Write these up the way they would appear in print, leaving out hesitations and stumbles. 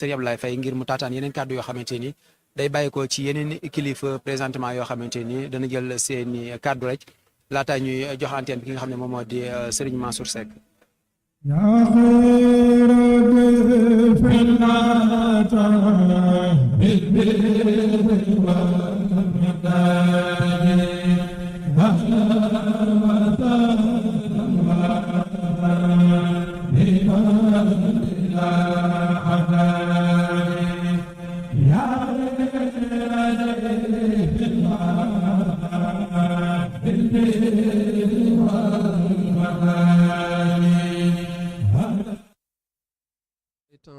Serigne Abdoulaye Faye ngir mu taataan yeneen kàddu yoo xamante ni day bàyyi ko ci yeneen kilifa présentement yoo xamante ni dana jël seeni kàddu rek laataa ñuy jox antenne bi ki nga xam ne moom moo di Serigne Mansour Seck.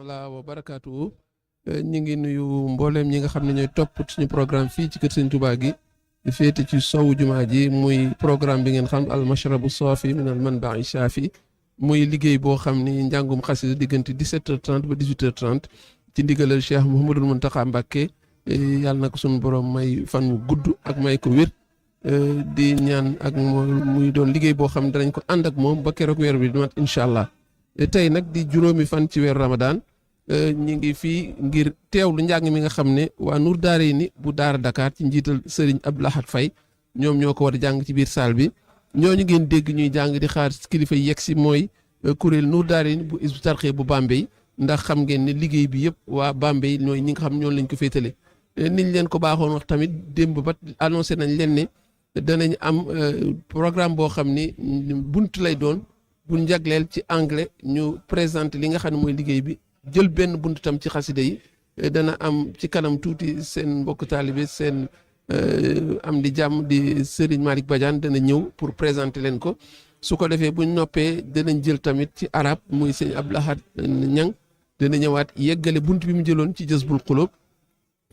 la wa barakaatu ñi ngi nuyu mbooleem ñi nga xam ne ñooy topp suñu programme fii ci kër Sëñ Tuubaa gi di féete ci sowu jumaa ji muy programme bi ngeen xam al Mashrabu'ç minal manbahi'sh Shâfî muy liggéey boo xam ni njàngum xasida diggante 17h30 ba 18h30 ci ndigalal Cheikh Mouhamadul Mountakha Mbacké yàlla na ko suñu borom may fan wu gudd ak may ko wér di ñaan ak muy doon liggéey boo xam ne danañ ko ànd ak moom ba keroog weer bi di mat incha allah tey nag di juróomi fan ci weer Ramadan ñi ngi fii ngir teewlu njàng mi nga xam ne waa Nour Daarayni bu Daara Dakar ci njiital Serigne Abdou Lahad Faye ñoom ñoo ko war a jàng ci biir salle bi ñooñu ngeen dégg ñuy jàng di xaar kilifa yi yegg si mooy kuréel Nour Daarayni bu Hizbut Tarqiyyah bu Bambey ndax xam ngeen ne liggéey bi yëpp waa Bambey ñooy ñi nga xam ñoonu lañ ko féetale niñ leen ko baaxoon wax tamit démb ba annoncé nañ leen ne danañ am programme boo xam ni bunt lay doon bu njagleel ci anglais ñu présenter li nga xam ne mooy liggéey bi jël benn bunt tam ci xasida yi dana am ci kanam tuuti seen mbokk taalibe seen am di jàmm di Serigne Malick Badiane dana ñëw pour présenter leen ko su ko defee buñ noppee danañ jël tamit ci arab muy sëñ Abdou Lahad Ñang dana ñëwaat yeggale bunt bi mu jëloon ci Jazbul Qulub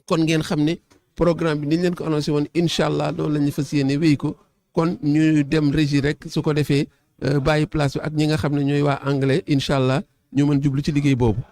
kon ngeen xam ne programme bi niñ leen ko annoncé woon incha allah loolu la ñu fas yéene wéy ko kon ñu dem régie rek su ko defee bàyyi place bi ak ñi nga xam ne ñooy waa anglais incha allah ñu mën jublu ci liggéey boobu.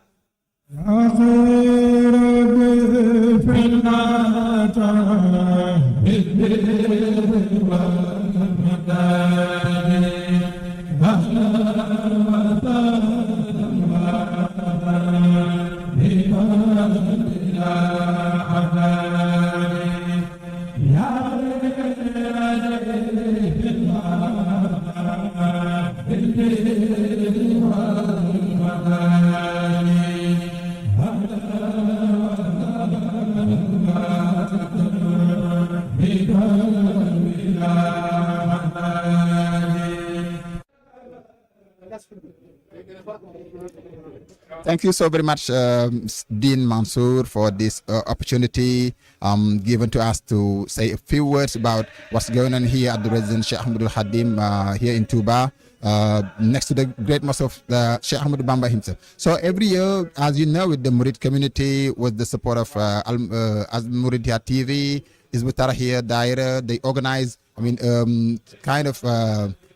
Thank you so very much, Dean Mansour, for this opportunity given to us to say a few words about what's going on here at the Residence Cheikhoul Khadim here in Touba, next to the great mosque of Sheikh Ahmadu Bamba himself. So every year, as you know, with the Murid community, with the support of Al-Muridiyya TV, Hizbut Tarqiyyah Daira, they organize, kind of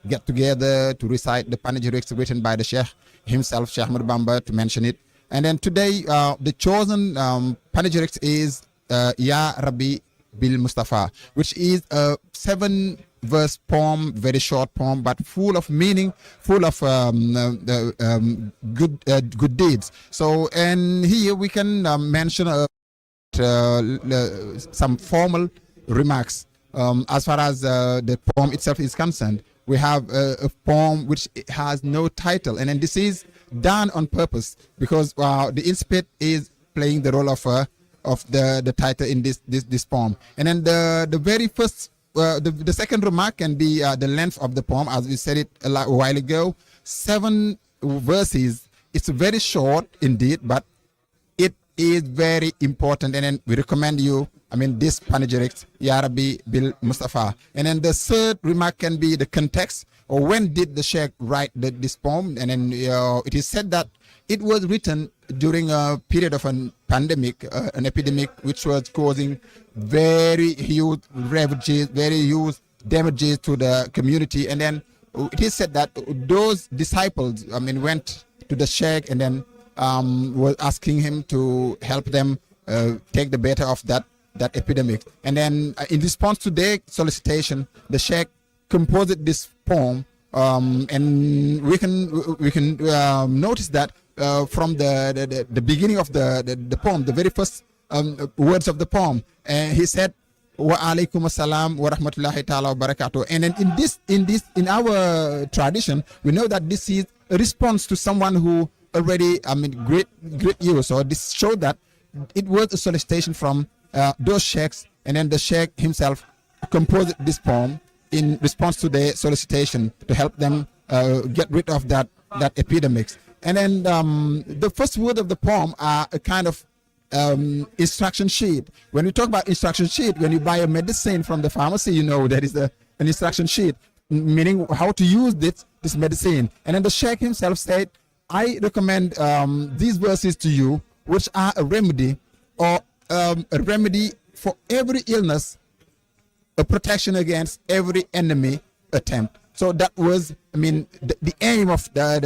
get together to recite the panegyrics written by the Sheikh himself, Sheikh Ahmadu Bamba, to mention it. And then today, the chosen panegyrics is Ya Rabbi Bil Mustafa, which is a 7-verse poem, very short poem, but full of meaning, full of good deeds. So, and here we can mention some formal remarks. As far as the poem itself is concerned, we have a poem which has no title, and then this is done on purpose because the incipit is playing the role of the title in this poem. And then the very first, the second remark can be the length of the poem, as we said it a while ago. 7 verses. It's very short indeed, but it is very important, and then we recommend you this panegyrics, Ya Rabbi Bil Mustafa. And then the third remark can be the context, or when did the Sheikh write this poem? And then it is said that it was written during a period of an pandemic, an epidemic which was causing very huge ravages, very huge damages to the community. And then it is said that those disciples, went to the Sheikh and then was asking him to help them take the better of that epidemic. And then in response to their solicitation, the Sheikh composed this poem, and we can notice that from the beginning of the poem, the very first words of the poem. And he said, "Wa alaikum assalam wa rahmatullahi ta'ala wa barakatuh." And then in our tradition, we know that this is a response to someone who already, great you. So this showed that it was a solicitation from those sheikhs, and then the sheikh himself composed this poem in response to their solicitation to help them get rid of that epidemics. And then the first word of the poem are a kind of instruction sheet. When we talk about instruction sheet, when you buy a medicine from the pharmacy, you know there is an instruction sheet, meaning how to use this medicine. And then the sheikh himself said, "I recommend these verses to you, which are a remedy or a remedy for every illness, a protection against every enemy attempt." So that was, the aim of that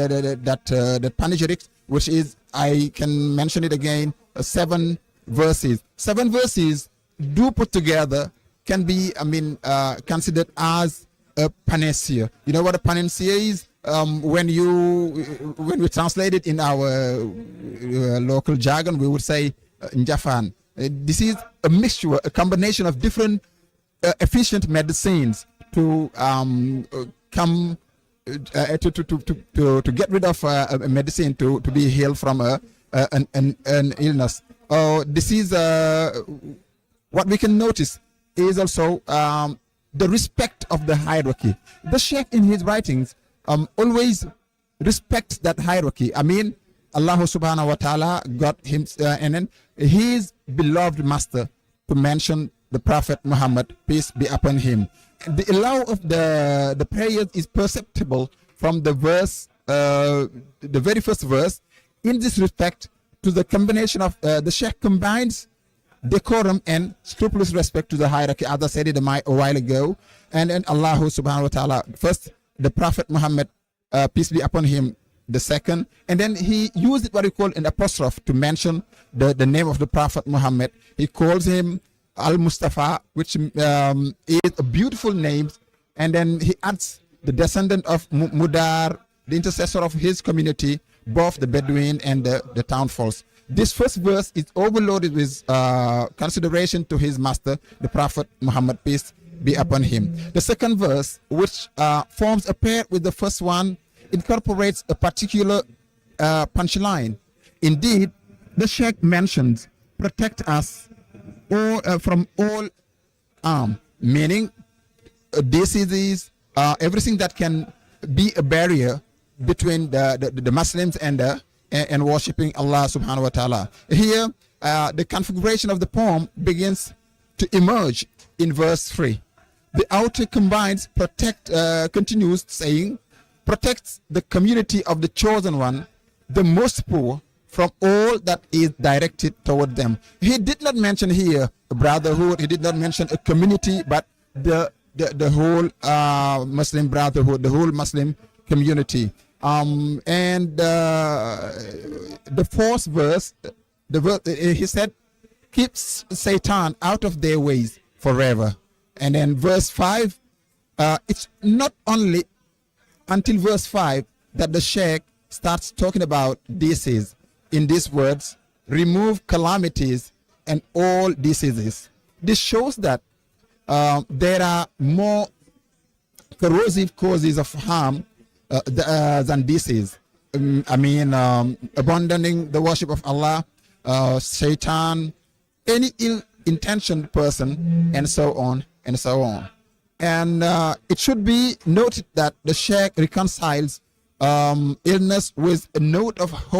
panegyric, which is, I can mention it again, 7 verses. 7 verses do put together can be, considered as a panacea. You know what a panacea is? When we translate it in our local jargon, we would say njafan. This is a mixture, a combination of different efficient medicines to to get rid of a medicine to be healed from an illness. This is what we can notice is also the respect of the hierarchy. The Sheikh in his writings always respects that hierarchy. Allah subhanahu wa ta'ala got him and then his beloved master to mention the Prophet Muhammad, peace be upon him. The allow of the prayers is perceptible from the verse, the very first verse. In this respect, to the combination of the Sheikh combines decorum and scrupulous respect to the hierarchy, as I said it a while ago. And then Allah subhanahu wa ta'ala, first the Prophet Muhammad, peace be upon him, the second, and then he used what he called an apostrophe to mention the name of the Prophet Muhammad. He calls him Al-Mustafa, which is a beautiful name, and then he adds the descendant of Mudar, the intercessor of his community, both the Bedouin and the townfolks. This first verse is overloaded with consideration to his master, the Prophet Muhammad, peace be upon him. The second verse, which forms a pair with the first one, incorporates a particular punchline. Indeed, the Sheikh mentions, "Protect us from all harm," meaning diseases, everything that can be a barrier between the Muslims and worshipping Allah subhanahu wa ta'ala. Here, the configuration of the poem begins to emerge in verse 3. The outer combines continues saying, "Protects the community of the chosen one, the most poor, from all that is directed toward them." He did not mention here a brotherhood. He did not mention a community, but the whole Muslim brotherhood, the whole Muslim community. And the fourth verse, he said, "Keeps Satan out of their ways forever." And then verse 5, it's not only until verse 5 that the Sheikh starts talking about disease. In these words, "Remove calamities and all diseases." This shows that there are more corrosive causes of harm than disease. Abandoning the worship of Allah, Satan, any ill-intentioned person, and so on and so on. And it should be noted that the Sheikh reconciles illness with a note of hope